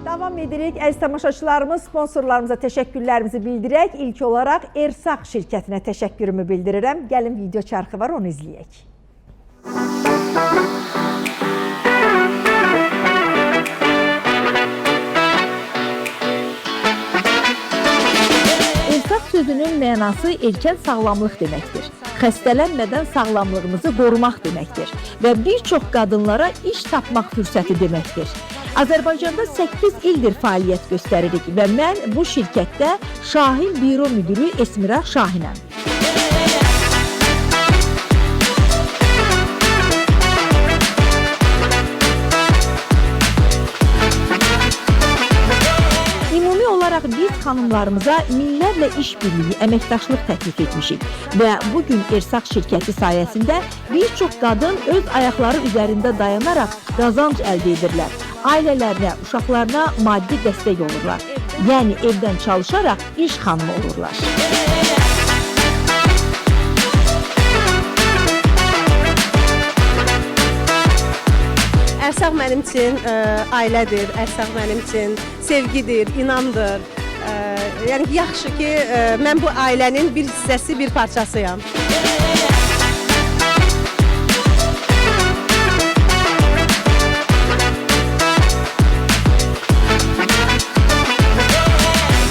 Davam edirik. Əziz tamaşaçılarımız, sponsorlarımıza təşəkkürlərimizi bildirək. İlk olaraq Ersaq şirkətinə təşəkkürümü bildirirəm. Gəlin video çarxı var, onu izləyək. Ersaq sözünün mənası erkən sağlamlıq deməkdir. Xəstələnmədən sağlamlığımızı qorumaq deməkdir və bir çox qadınlara iş tapmaq fürsəti deməkdir. Azərbaycanda 8 ildir fəaliyyət göstəririk və mən bu şirkətdə Şahin Büro Müdürü Esmira Şahinəm. Ümumi olaraq biz xanımlarımıza minlərlə iş birliyi, əməkdaşlıq təklif etmişik və bugün Ersaq şirkəti sayəsində bir çox qadın öz ayaqları üzərində dayanaraq qazanc əldə edirlər. Ailələrinə, uşaqlarına maddi dəstək olurlar. Yəni evdən çalışaraq iş xanımı olurlar. Ərsaq mənim üçün ailədir, ərsaq mənim üçün sevgidir, inamdır. Yəni yaxşı ki, mən bu ailənin bir hissəsi, bir parçasıyam.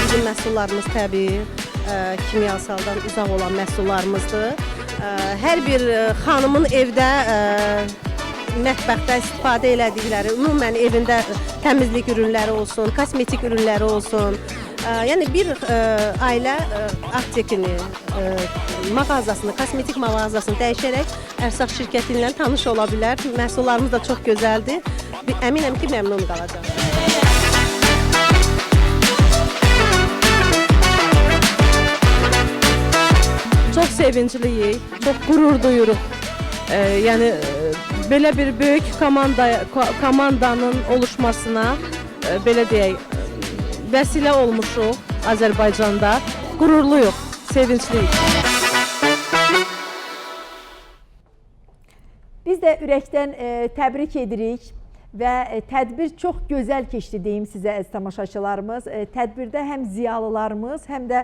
Bizim məhsullarımız təbii, kimyasaldan uzaq olan məhsullarımızdır. Hər bir xanımın evdə mətbəxdə istifadə elədikləri, ümumən evində təmizlik ürünləri olsun, kosmetik ürünləri olsun. Yəni bir ailə aptekini, mağazasını, kosmetik mağazasını dəyişərək Ərsaq şirkəti ilə tanış ola bilər. Məhsullarımız da çox gözəldir. Əminəm ki, məmnun qalacaq. Çox sevincliyik, çox qürur duyuruq. Yəni belə bir böyük komandanın oluşmasına belə deyək, vəsilə olmuşuq Azərbaycanda. Qürurluyuq, sevincliyik. Biz də ürəkdən təbrik edirik və tədbir çox gözəl keçdi deyim sizə əziz tamaşaçılarımız. Tədbirdə həm ziyalılarımız, həm də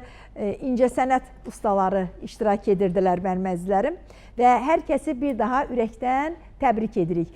incəsənət ustaları iştirak edirdilər mənim əzizlərim və hər kəsi bir daha ürəkdən təbrik edirik.